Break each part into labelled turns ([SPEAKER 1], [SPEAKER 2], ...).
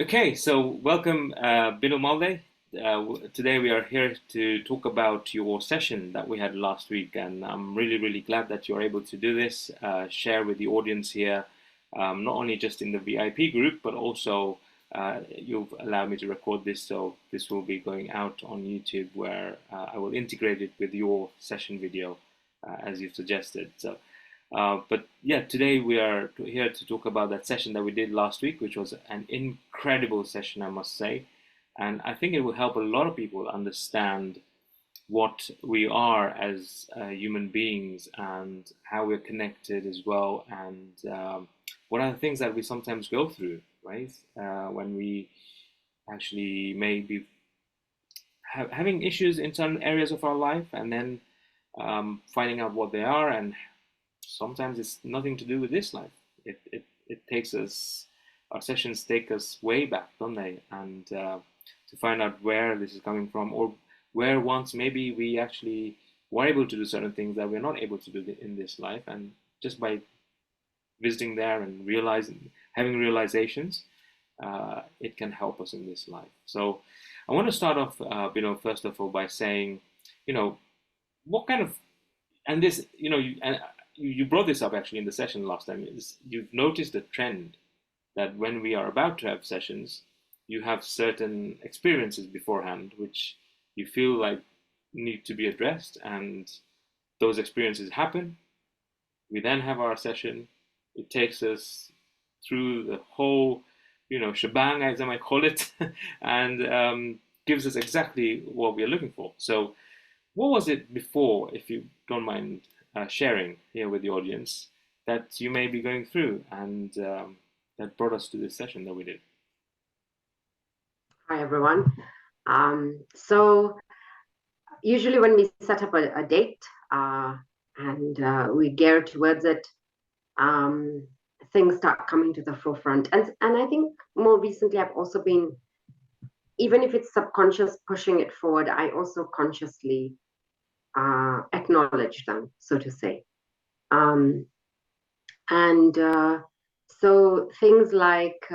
[SPEAKER 1] Okay, so welcome, Bino Malde. Today we are here to talk about your session that we had last week, and I'm really glad that you're able to do this, share with the audience here, not only just in the VIP group, but also you've allowed me to record this, so this will be going out on YouTube, where I will integrate it with your session video, as you've suggested. But yeah, today we are here to talk about that session that we did last week, which was an incredible session, I must say. And I think it will help a lot of people understand what we are as human beings and how we're connected as well, and what are the things that we sometimes go through, right? When we actually may be having issues in certain areas of our life, and then finding out what they are, and sometimes it's nothing to do with this life. It takes us, our sessions take us way back, don't they? And to find out where this is coming from, or where once maybe we actually were able to do certain things that we're not able to do in this life, and just by visiting there and realizing, having realizations, it can help us in this life. So I want to start off, first of all, by saying, you know, what kind of, and this, and you brought this up actually in the session last time, is you've noticed a trend that when we are about to have sessions, you have certain experiences beforehand which you feel like need to be addressed, and those experiences happen. We then have our session. It takes us through the whole, shebang, as I might call it, and gives us exactly what we are looking for. So what was it before, if you don't mind sharing here with the audience, that you may be going through, and that brought us to this session that we did?
[SPEAKER 2] Hi, everyone. So usually when we set up a date and we gear towards it, um, things start coming to the forefront. And I think more recently I've also been, even if it's subconscious, pushing it forward, I also consciously acknowledge them, so to say. Um, and so things like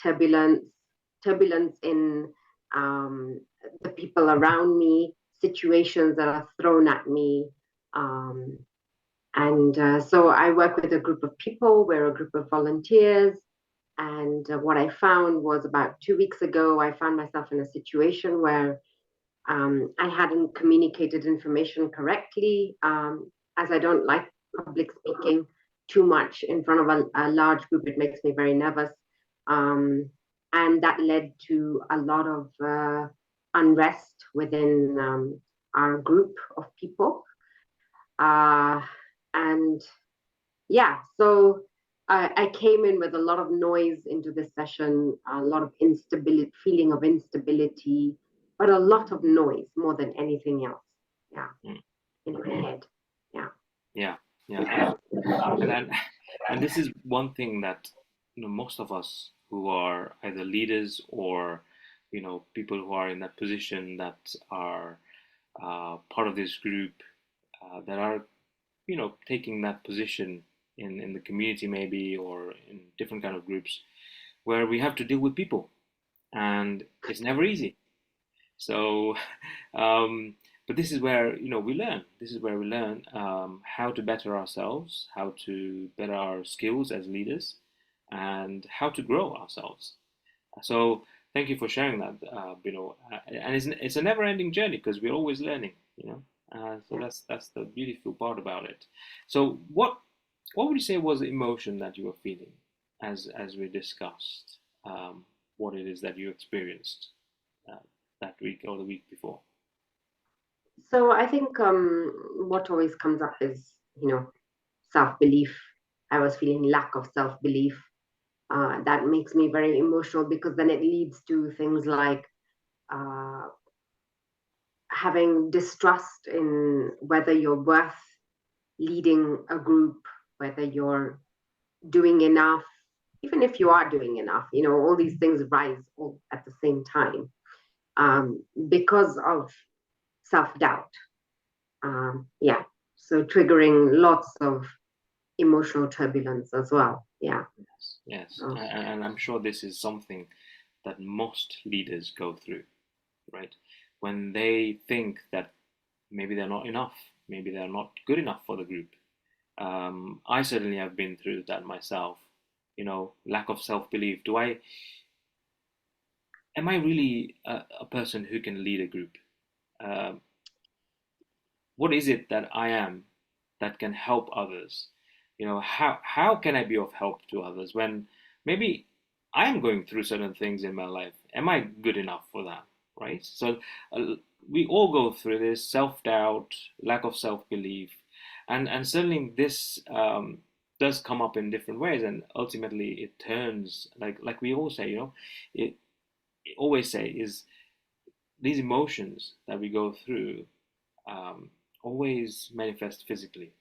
[SPEAKER 2] turbulence in um, the people around me, situations that are thrown at me. Um, and so I work with a group of people. We're a group of volunteers. And what I found was about 2 weeks ago, I found myself in a situation where I hadn't communicated information correctly, as I don't like public speaking too much in front of a large group. It makes me very nervous. Um, and that led to a lot of unrest within our group of people. Uh, and yeah, so I came in with a lot of noise into this session, a lot of instability, feeling of instability, but a lot of noise more than anything else. Yeah,
[SPEAKER 1] Mm.
[SPEAKER 2] in my head. Yeah.
[SPEAKER 1] Yeah, yeah, and and this is one thing that most of us who are either leaders or people who are in that position, that are part of this group, that are taking that position in the community, maybe, or in different kind of groups, where we have to deal with people, and it's never easy. So um, but this is where we learn, how to better ourselves, how to better our skills as leaders, and how to grow ourselves. So thank you for sharing that, and it's a never-ending journey, because we're always learning, so
[SPEAKER 2] Yeah.
[SPEAKER 1] that's the beautiful part about it. So what would you say was the emotion that you were feeling, as we discussed, what it is that you experienced uh, that week or the week before?
[SPEAKER 2] So I think what always comes up is, self-belief. I was feeling lack of self-belief. That makes me very emotional because then it leads to things like uh, having distrust in whether you're worth leading a group, whether you're doing enough, even if you are doing enough, all these things rise all at the same time because of self doubt. Yeah. So triggering lots of emotional turbulence as well. Yeah.
[SPEAKER 1] Yes, yes,
[SPEAKER 2] So,
[SPEAKER 1] and I'm sure this is something that most leaders go through, right? When they think that maybe they're not enough, maybe they're not good enough for the group. I certainly have been through that myself. Lack of self-belief. Am I really a person who can lead a group? Um, what is it that I am that can help others? How can I be of help to others when maybe I am going through certain things in my life? Am I good enough for that? Right? So uh, we all go through this self-doubt, lack of self-belief, and certainly this does come up in different ways, and ultimately it turns like we all say, it always say is these emotions that we go through um, always manifest physically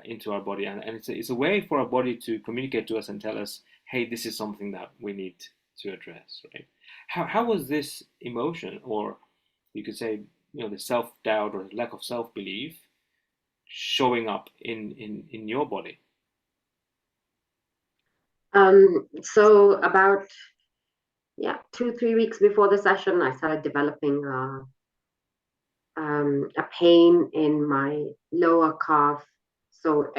[SPEAKER 1] into our body, and it's a way for our body to communicate to us and tell us, hey, this is something that we need to address, right? How was this emotion, or you could say, the self-doubt or lack of self-belief showing up in your body?
[SPEAKER 2] So about, yeah, 2, 3 weeks before the session, I started developing a pain in my lower calf. So,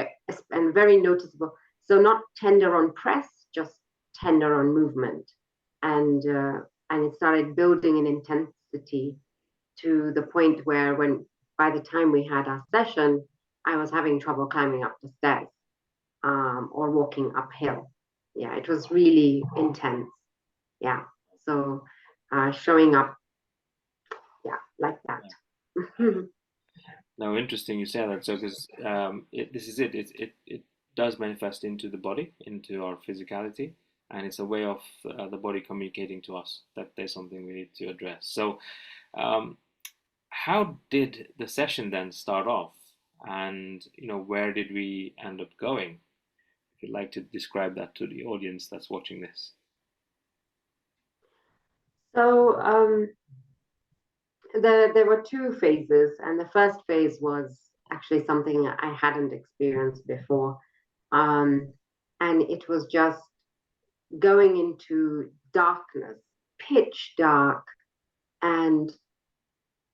[SPEAKER 2] and very noticeable. So not tender on press, just tender on movement. And, uh, and it started building in intensity to the point where by the time we had our session, I was having trouble climbing up the stairs, or walking uphill. Yeah, it was really intense. Yeah. So showing up, yeah, like that.
[SPEAKER 1] Now, interesting you say that. So, because this is it. It does manifest into the body, into our physicality, and it's a way of the body communicating to us that there's something we need to address. So, um, how did the session then start off, and where did we end up going? If you'd like to describe that to the audience that's watching this.
[SPEAKER 2] So there were two phases, and the first phase was actually something I hadn't experienced before, um, and it was just going into darkness, pitch dark, and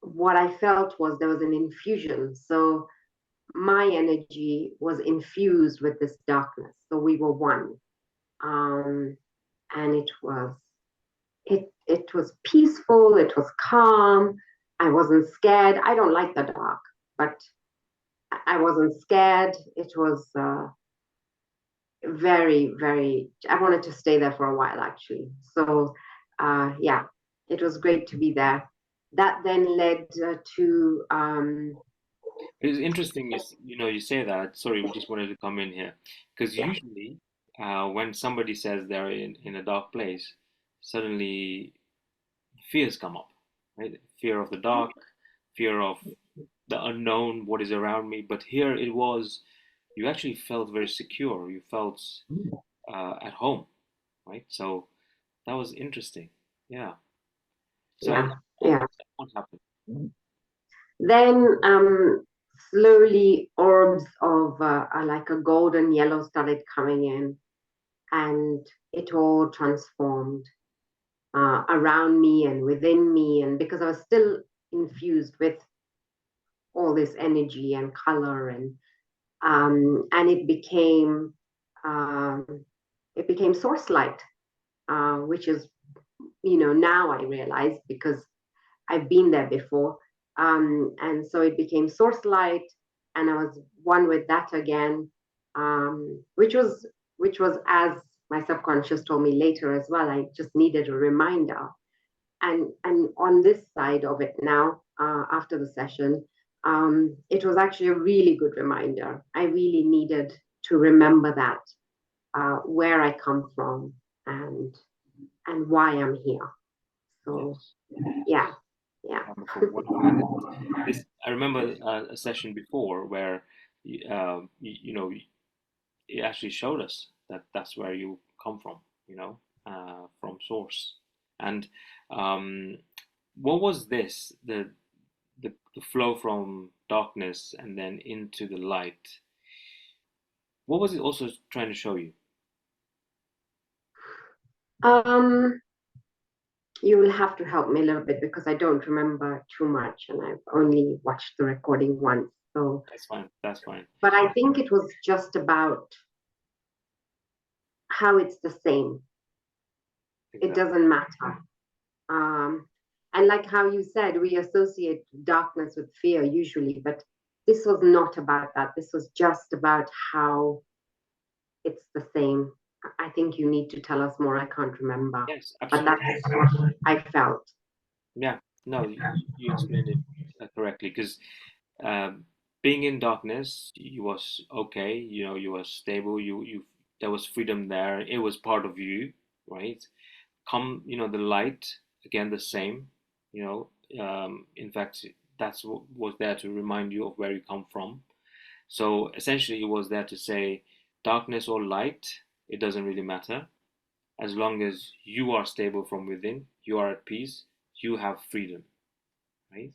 [SPEAKER 2] what I felt was there was an infusion. So my energy was infused with this darkness. So we were one, and it was peaceful. It was calm. I wasn't scared. I don't like the dark, but I wasn't scared. It was very, very. I wanted to stay there for a while, actually. So, yeah, it was great to be there. That then led to
[SPEAKER 1] It's interesting, you say that. Sorry, we just wanted to come in here because
[SPEAKER 2] yeah,
[SPEAKER 1] usually, when somebody says they're in a dark place, suddenly fears come up, right? Fear of the dark, fear of the unknown, what is around me. But here it was, you actually felt very secure. You felt at home, right? So that was interesting. Yeah. So and
[SPEAKER 2] yeah, yeah.
[SPEAKER 1] what happened?
[SPEAKER 2] Then slowly orbs of like a golden yellow started coming in, and it all transformed around me and within me. And because I was still infused with all this energy and color, and um, it became source light, which is, now I realize because I've been there before. And so it became source light, and I was one with that again, which was as my subconscious told me later as well. I just needed a reminder, and on this side of it now, after the session, it was actually a really good reminder. I really needed to remember that, where I come from, and why I'm here. So
[SPEAKER 1] Yes.
[SPEAKER 2] yeah, yeah.
[SPEAKER 1] Wonderful, wonderful. And this, I remember a session before where it actually showed us that that's where you come from, from source. And um, what was this? The flow from darkness and then into the light. What was it also trying to show you?
[SPEAKER 2] Um, You will have to help me a little bit because I don't remember too much and I've only watched the recording once. So,
[SPEAKER 1] That's fine. That's fine.
[SPEAKER 2] but I think it was just about how it's the same. It
[SPEAKER 1] Exactly.
[SPEAKER 2] doesn't matter. Um, and like how you said, we associate darkness with fear usually, but this was not about that. This was just about how it's the same. I think you need to tell us more. I can't remember,
[SPEAKER 1] Yes,
[SPEAKER 2] but
[SPEAKER 1] absolutely.
[SPEAKER 2] that's what I felt.
[SPEAKER 1] Yeah. No, you explained it correctly because um, being in darkness, you was okay. You know, you was stable. You there was freedom there. It was part of you, right? Come, the light again, the same. You know, in fact, that's what was there to remind you of where you come from. So essentially, it was there to say, darkness or light, it doesn't really matter. As long as you are stable from within, you are at peace, you have freedom, right?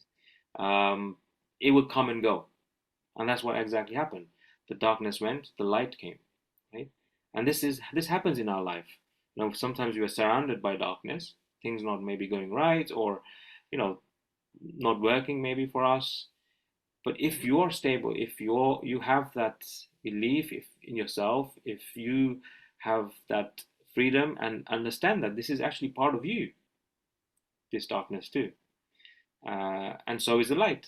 [SPEAKER 1] Um, it would come and go. And that's what exactly happened. The darkness went, the light came, right? And this happens in our life. Sometimes we are surrounded by darkness, things not maybe going right, or you know, not working maybe for us. But if you're stable, if you have that belief if in yourself, if you have that freedom and understand that this is actually part of you, this darkness too, and so is the light,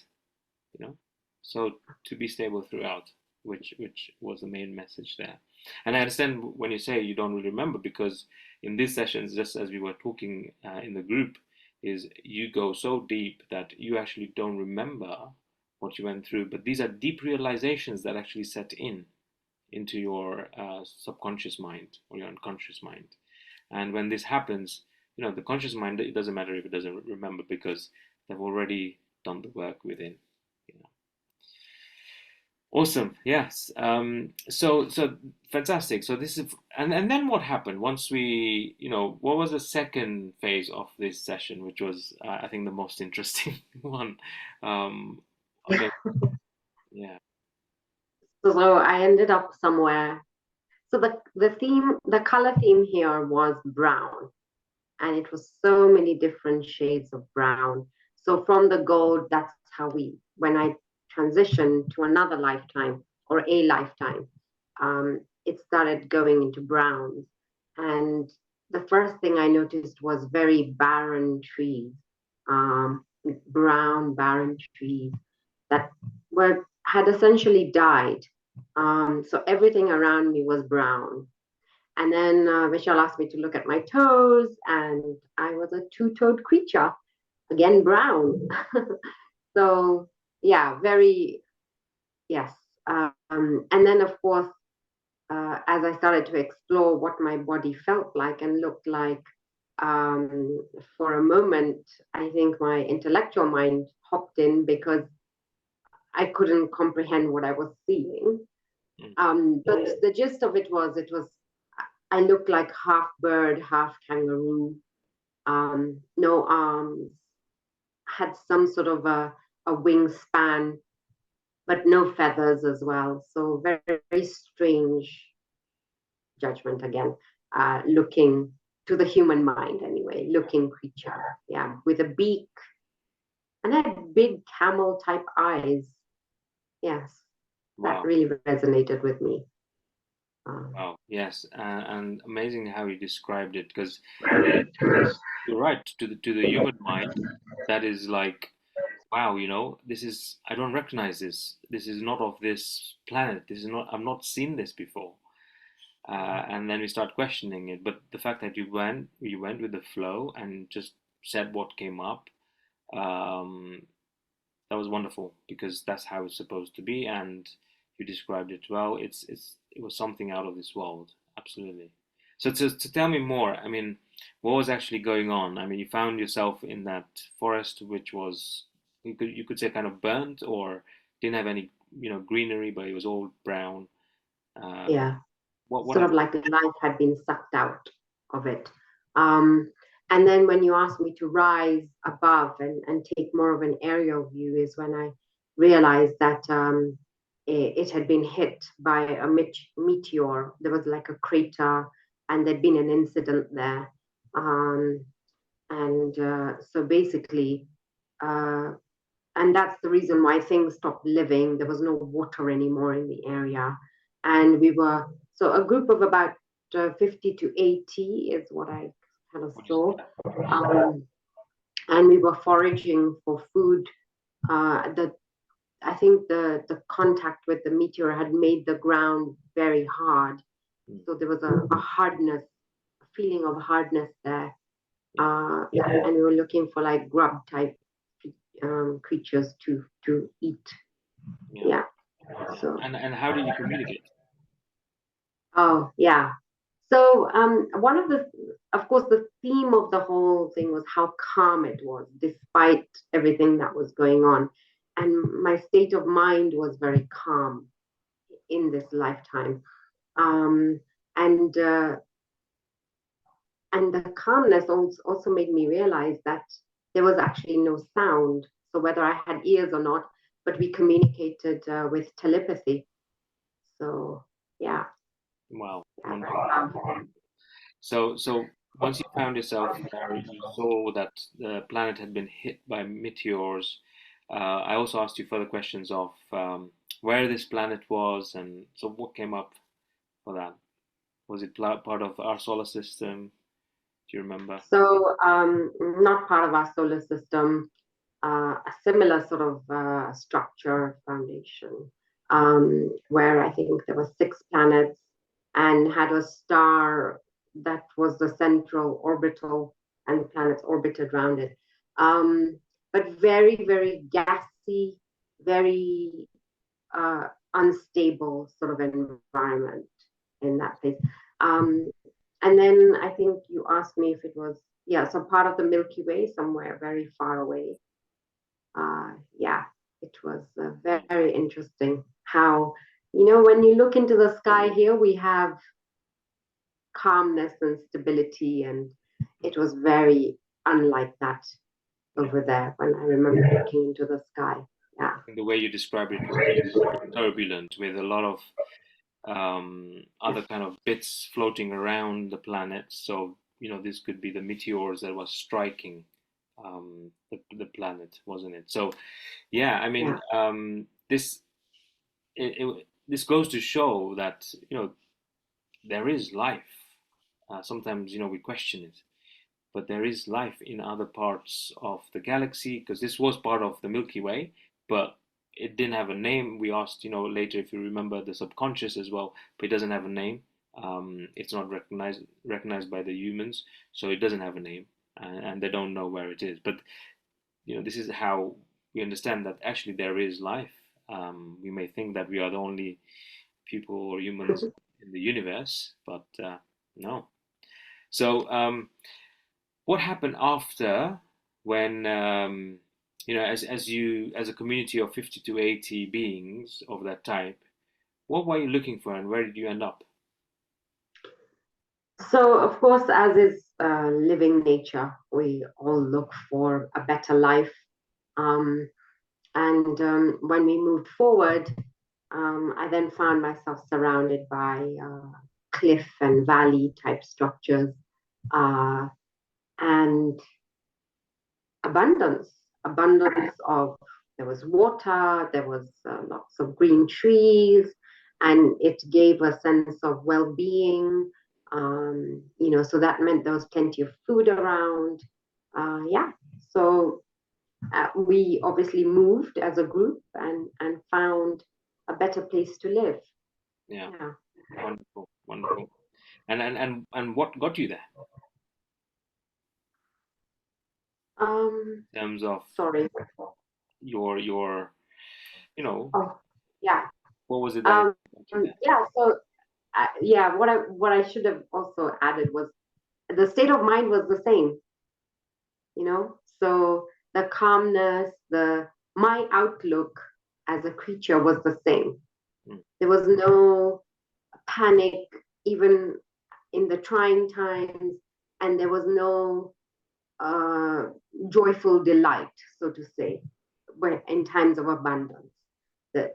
[SPEAKER 1] you know. So to be stable throughout, which was the main message there. And I understand when you say you don't really remember, because in these sessions, just as we were talking in the group, is you go so deep that you actually don't remember what you went through, but these are deep realizations that actually set into your subconscious mind or your unconscious mind. And when this happens, the conscious mind, it doesn't matter if it doesn't remember, because they've already done the work within. You know. Awesome. Yes. So fantastic. So this is, and then what happened once we, what was the second phase of this session, which was, I think, the most interesting one. Um, okay. Yeah.
[SPEAKER 2] So I ended up somewhere. So the color theme here was brown, and it was so many different shades of brown. So from the gold, that's how when I transitioned to another lifetime or a lifetime, it started going into browns. And the first thing I noticed was very barren trees, um, brown, barren trees that had essentially died. So everything around me was brown. And then Michelle asked me to look at my toes, and I was a two-toed creature, again brown. So yeah, very yes. And then of course, as I started to explore what my body felt like and looked like, um, for a moment, I think my intellectual mind hopped in because I couldn't comprehend what I was seeing.
[SPEAKER 1] Mm.
[SPEAKER 2] But the gist of it was I looked like half bird, half kangaroo, no arms, had some sort of a wingspan, but no feathers as well. So very, very strange judgment again, looking to the human mind anyway, looking creature, yeah, with a beak and had big camel type eyes. Yes, that
[SPEAKER 1] Wow.
[SPEAKER 2] really resonated with me. Um,
[SPEAKER 1] Wow. Yes. And amazing how you described it, because you're right. To the human mind, that is like, wow, this is, I don't recognize this. This is not of this planet. This is not, I've not seen this before. And then we start questioning it. But the fact that you went with the flow and just said what came up, um, that was wonderful, because that's how it's supposed to be. And you described it well. It was something out of this world. Absolutely. So to tell me more, I mean, what was actually going on? I mean, you found yourself in that forest, which was, you could say, kind of burnt, or didn't have any, greenery, but it was all brown. Uh,
[SPEAKER 2] yeah.
[SPEAKER 1] what
[SPEAKER 2] Sort of
[SPEAKER 1] happened?
[SPEAKER 2] like life had been sucked out of it. Um, and then when you asked me to rise above and take more of an aerial view is when I realized that it had been hit by a meteor. There was like a crater, and there'd been an incident there. Um, And so basically, and that's the reason why things stopped living. There was no water anymore in the area. And we were, so a group of about 50 to 80 is what I kind of saw. And we were foraging for food. I think the contact with the meteor had made the ground very hard. So there was a hardness, a feeling of hardness there. And we were looking for like grub type creatures to eat. Yeah. So.
[SPEAKER 1] And how did you communicate?
[SPEAKER 2] Oh yeah. So one of of course, the theme of the whole thing was how calm it was, despite everything that was going on, and my state of mind was very calm in this lifetime. Um, and and the calmness also made me realize that there was actually no sound. So whether I had ears or not, but we communicated with telepathy. So yeah.
[SPEAKER 1] Wow, wonderful.
[SPEAKER 2] Yeah.
[SPEAKER 1] So once you found yourself there, you saw that the planet had been hit by meteors. I also asked you further questions of where this planet was, and so what came up for that? Was it part of our solar system? Do you remember?
[SPEAKER 2] So not part of our solar system, a similar sort of structure foundation, where I think there were six planets and had a star that was the central orbital, and the planets orbited around it. But very, very gassy, very unstable sort of environment in that place. Um, and then I think you asked me if it was, yeah, so part of the Milky Way, somewhere very far away. Yeah, it was very interesting how, when you look into the sky here, we have calmness and stability, and it was very unlike that over there when I remember looking into the sky. Yeah.
[SPEAKER 1] The way you described it was turbulent with a lot of other kind of bits floating around the planet. So, this could be the meteors that was striking the planet, wasn't it? So, yeah, I mean,
[SPEAKER 2] Yeah.
[SPEAKER 1] this goes to show that, there is life. Sometimes, we question it, but there is life in other parts of the galaxy because this was part of the Milky Way, but it didn't have a name. We asked, later if you remember the subconscious as well, but it doesn't have a name. It's not recognized by the humans, so it doesn't have a name, and they don't know where it is. But this is how we understand that actually there is life. We may think that we are the only people or humans in the universe, but no. So, what happened after when as a community of 50 to 80 beings of that type, what were you looking for and where did you end up?
[SPEAKER 2] So, of course, as is living nature, we all look for a better life. Um, and when we moved forward, I then found myself surrounded by cliff and valley type structures, uh, and abundance of, there was water, there was lots of green trees, and it gave a sense of well-being. So that meant there was plenty of food around. Yeah, so we obviously moved as a group and found a better place to live.
[SPEAKER 1] Yeah,
[SPEAKER 2] Yeah.
[SPEAKER 1] wonderful, wonderful. And what got you there
[SPEAKER 2] Um,
[SPEAKER 1] in terms of
[SPEAKER 2] Sorry.
[SPEAKER 1] your
[SPEAKER 2] Oh, yeah.
[SPEAKER 1] what was it that
[SPEAKER 2] Um,
[SPEAKER 1] got you there?
[SPEAKER 2] yeah. So, yeah. What I should have also added was the state of mind was the same. So the calmness, the my outlook as a creature was the same.
[SPEAKER 1] Mm,
[SPEAKER 2] There was no panic, even in the trying times, and there was no uh, joyful delight, so to say, when in times of abundance. The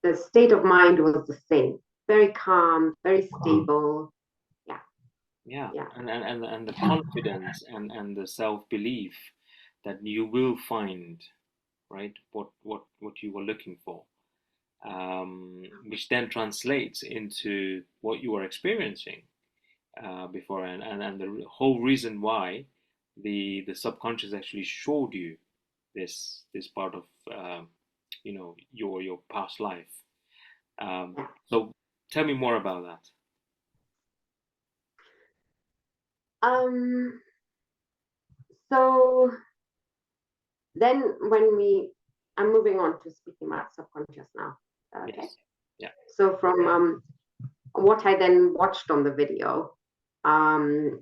[SPEAKER 2] the state of mind was the same, very calm, very stable. Yeah.
[SPEAKER 1] Yeah,
[SPEAKER 2] Yeah,
[SPEAKER 1] and the confidence and the self-belief that you will find, right, what you were looking for, which then translates into what you are experiencing before, and the whole reason why the subconscious actually showed you this part of your past life.
[SPEAKER 2] yeah.
[SPEAKER 1] So tell me more about that.
[SPEAKER 2] Um, so then I'm moving on to speaking about subconscious now. Okay.
[SPEAKER 1] Yes. Yeah.
[SPEAKER 2] So from what I then watched on the video, and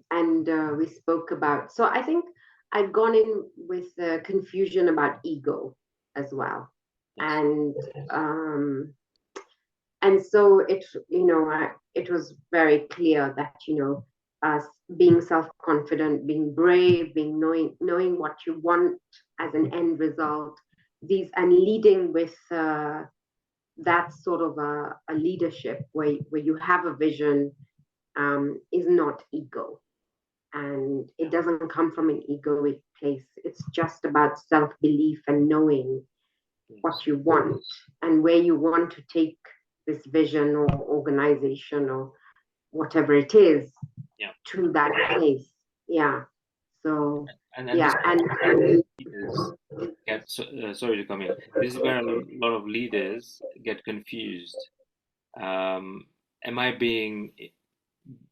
[SPEAKER 2] we spoke about. So I think I'd gone in with confusion about ego as well,
[SPEAKER 1] Yes.
[SPEAKER 2] and um, and so it was very clear that us being self-confident, being brave, being knowing what you want as an end result, these and leading with that sort of a leadership where you have a vision, is not ego, and it doesn't come from an egoic place. It's just about self-belief and knowing
[SPEAKER 1] Yes.
[SPEAKER 2] what you want and where you want to take this vision or organization or whatever it is
[SPEAKER 1] Yeah.
[SPEAKER 2] to that place. Yeah. So
[SPEAKER 1] And this
[SPEAKER 2] yeah,
[SPEAKER 1] is
[SPEAKER 2] and
[SPEAKER 1] leaders get sorry to come in. This is where a lot of leaders get confused. Am I being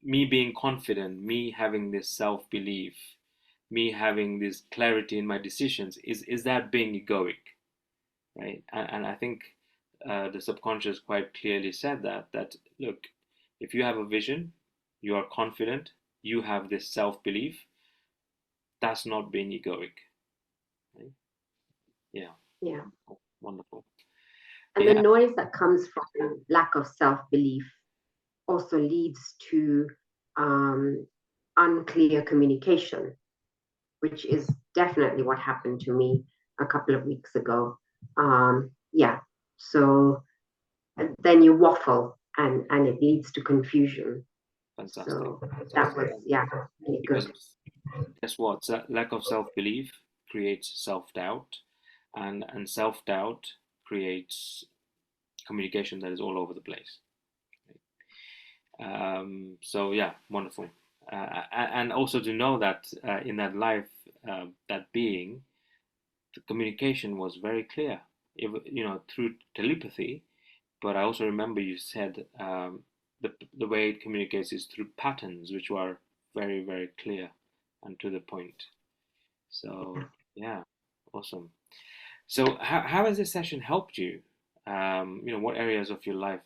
[SPEAKER 1] me being confident, me having this self belief, me having this clarity in my decisions? Is that being egoic, right? And I think the subconscious quite clearly said that look, if you have a vision, you are confident, you have this self belief, that's not being egoic, right? Yeah.
[SPEAKER 2] yeah,
[SPEAKER 1] Wonderful.
[SPEAKER 2] and the
[SPEAKER 1] Yeah.
[SPEAKER 2] noise that comes from lack of self-belief also leads to um, unclear communication, which is definitely what happened to me a couple of weeks ago. Yeah, so then you waffle, and it leads to confusion.
[SPEAKER 1] Fantastic.
[SPEAKER 2] So that
[SPEAKER 1] Fantastic.
[SPEAKER 2] was, yeah, really good.
[SPEAKER 1] Because guess what? Lack of self-belief creates self-doubt, and self-doubt creates communication that is all over the place. So yeah, wonderful. And also to know that in that life, that being, the communication was very clear, through telepathy. But I also remember you said the way it communicates is through patterns, which were very, very clear and to the point. So
[SPEAKER 2] Yeah.
[SPEAKER 1] yeah, awesome. So how has this session helped you? What areas of your life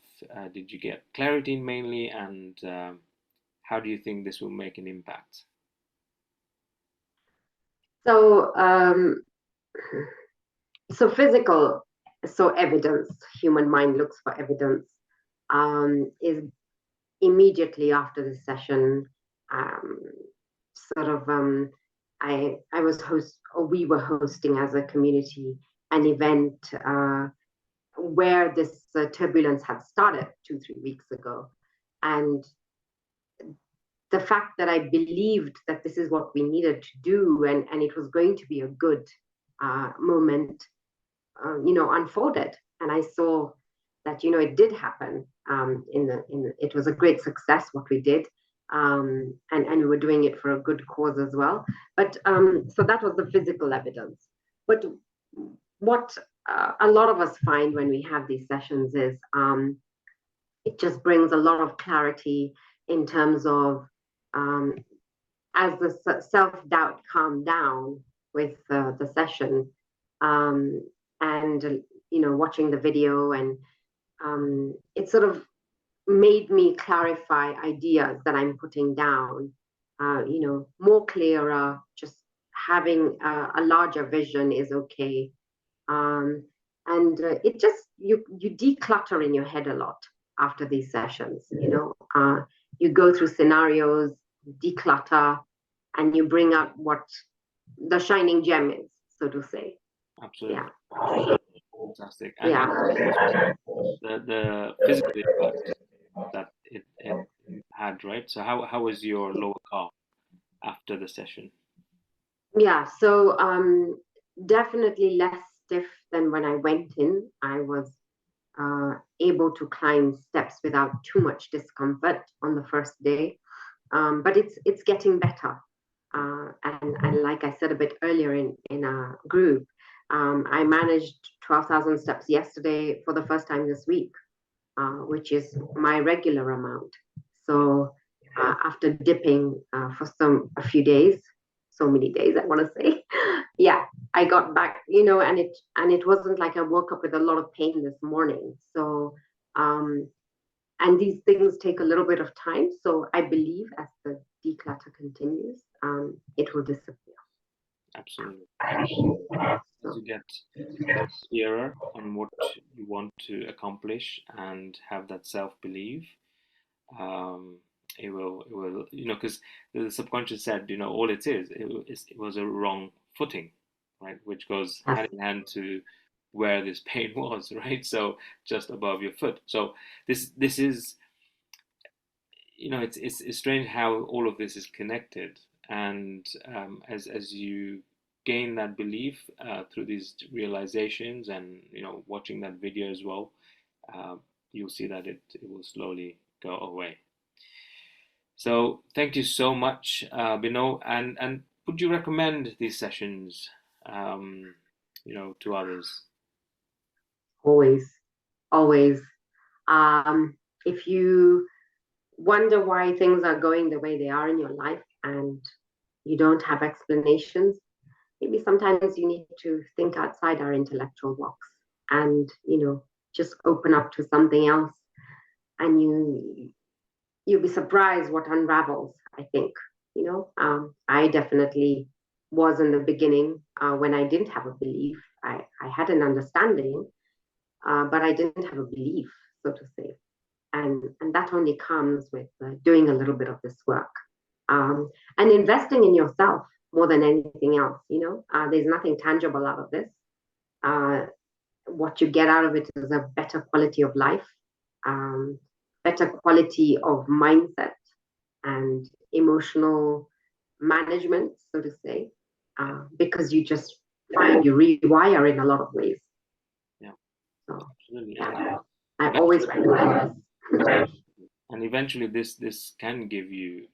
[SPEAKER 1] did you get clarity in mainly, and how do you think this will make an impact?
[SPEAKER 2] So, so physical, so evidence, human mind looks for evidence, is immediately after the session, um, sort of, I was or we were hosting as a community an event where this turbulence had started 2, 3 weeks ago. And the fact that I believed that this is what we needed to do, and it was going to be a good moment, unfolded. And I saw that it did happen. It was a great success what we did, and we were doing it for a good cause as well. But so that was the physical evidence. But what a lot of us find when we have these sessions is it just brings a lot of clarity in terms of um, as the self doubt calmed down with the session, um, and watching the video, and it sort of made me clarify ideas that I'm putting down, more clearer. Just having a larger vision is okay, um, and it just you declutter in your head a lot after these sessions. You go through scenarios, declutter, and you bring out what the shining gem is, so to say. Yeah,
[SPEAKER 1] Absolutely, absolutely, fantastic. And
[SPEAKER 2] yeah,
[SPEAKER 1] the physical impact that it had, right? So how was your lower calf after the session?
[SPEAKER 2] Yeah, so definitely less stiff than when I went in. I was able to climb steps without too much discomfort on the first day. But it's getting better. And like I said a bit earlier in a group, I managed 12,000 steps yesterday for the first time this week, which is my regular amount. So after dipping for a few days, so many days I want to say, yeah, I got back, and it wasn't like I woke up with a lot of pain this morning. So um, and these things take a little bit of time. So I believe as the declutter continues, it will disappear.
[SPEAKER 1] Absolutely. As
[SPEAKER 2] So
[SPEAKER 1] you get clearer on what you want to accomplish and have that self-belief, um, it will, because the subconscious said, all it was a wrong footing, right? Which goes
[SPEAKER 2] yes,
[SPEAKER 1] hand in hand to where this pain was, right? So just above your foot. So this is, it's strange how all of this is connected, and as you gain that belief through these realizations, and watching that video as well, uh, you'll see that it will slowly go away. So thank you so much, Bino, and would you recommend these sessions, to others?
[SPEAKER 2] always, always. If you wonder why things are going the way they are in your life and you don't have explanations, maybe sometimes you need to think outside our intellectual box and, just open up to something else, and you'll be surprised what unravels, I think. I definitely was in the beginning, when I didn't have a belief. I had an understanding, but I didn't have a belief, so to say. And that only comes with doing a little bit of this work, and investing in yourself more than anything else. There's nothing tangible out of this. Uh, what you get out of it is a better quality of life, um, better quality of mindset, and emotional management, so to say,
[SPEAKER 1] Yeah,
[SPEAKER 2] because you just find you rewire in a lot of ways.
[SPEAKER 1] yeah,
[SPEAKER 2] So,
[SPEAKER 1] absolutely.
[SPEAKER 2] yeah,
[SPEAKER 1] And
[SPEAKER 2] I always
[SPEAKER 1] eventually,
[SPEAKER 2] recommend this.
[SPEAKER 1] this can give you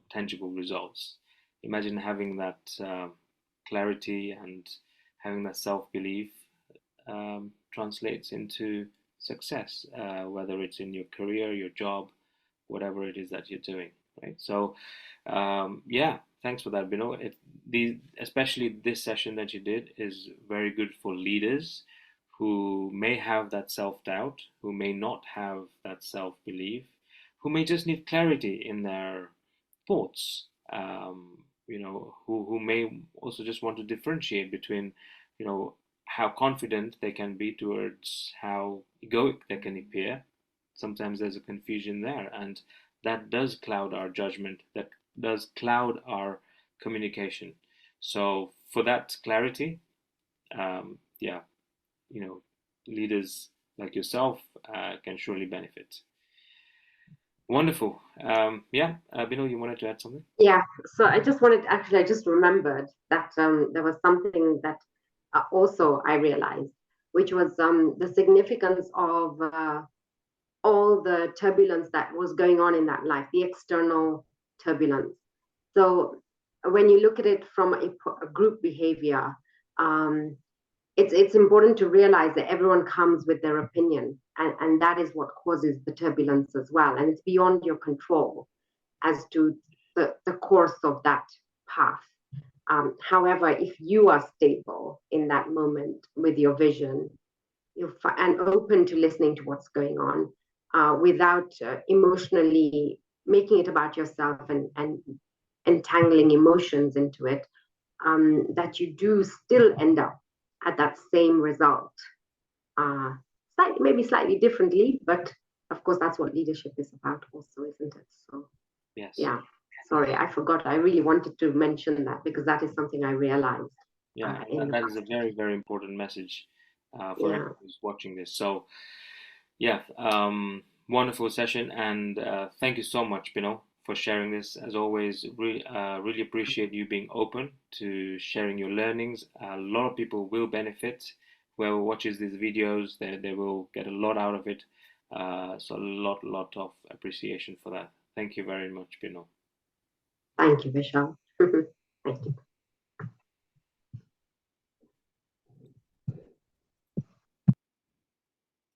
[SPEAKER 1] tangible results. Imagine having that clarity and having that self belief translates into success, whether it's in your career, your job, whatever it is that you're doing, right? So, yeah, thanks for that, Bino. Especially this session that you did is very good for leaders who may have that self doubt, who may not have that self belief, who may just need clarity in their thoughts, who may also just want to differentiate between, how confident they can be towards how egoic they can appear. Sometimes there's a confusion there, and that does cloud our judgment, that does cloud our communication. So, for that clarity, yeah, you know, leaders like yourself can surely benefit. Wonderful. Yeah, Bino, you wanted to add something?
[SPEAKER 2] Yeah, so I just remembered that there was something that also I realized, which was the significance of all the turbulence that was going on in that life, the external turbulence. So when you look at it from a group behavior, um, it's important to realize that everyone comes with their opinion, and that is what causes the turbulence as well. And it's beyond your control as to the course of that path. However, if you are stable in that moment with your vision, and open to listening to what's going on, without emotionally making it about yourself, and entangling emotions into it, that you do still end up at that same result, uh, maybe slightly differently, but of course that's what leadership is about also, isn't it? So
[SPEAKER 1] Yes.
[SPEAKER 2] yeah, sorry, I forgot. I really wanted to mention that because that is something I realized
[SPEAKER 1] Yeah,
[SPEAKER 2] in
[SPEAKER 1] and
[SPEAKER 2] the
[SPEAKER 1] that is a
[SPEAKER 2] past.
[SPEAKER 1] very, very important message for
[SPEAKER 2] Yeah,
[SPEAKER 1] anyone who's watching this. So, yeah, Wonderful session, and thank you so much, Bino, for sharing this. As always, really appreciate you being open to sharing your learnings. A lot of people will benefit. Whoever watches these videos, they will get a lot out of it. So a lot of appreciation for that. Thank you very much, Bino.
[SPEAKER 2] Thank you, Vishal. Thank you.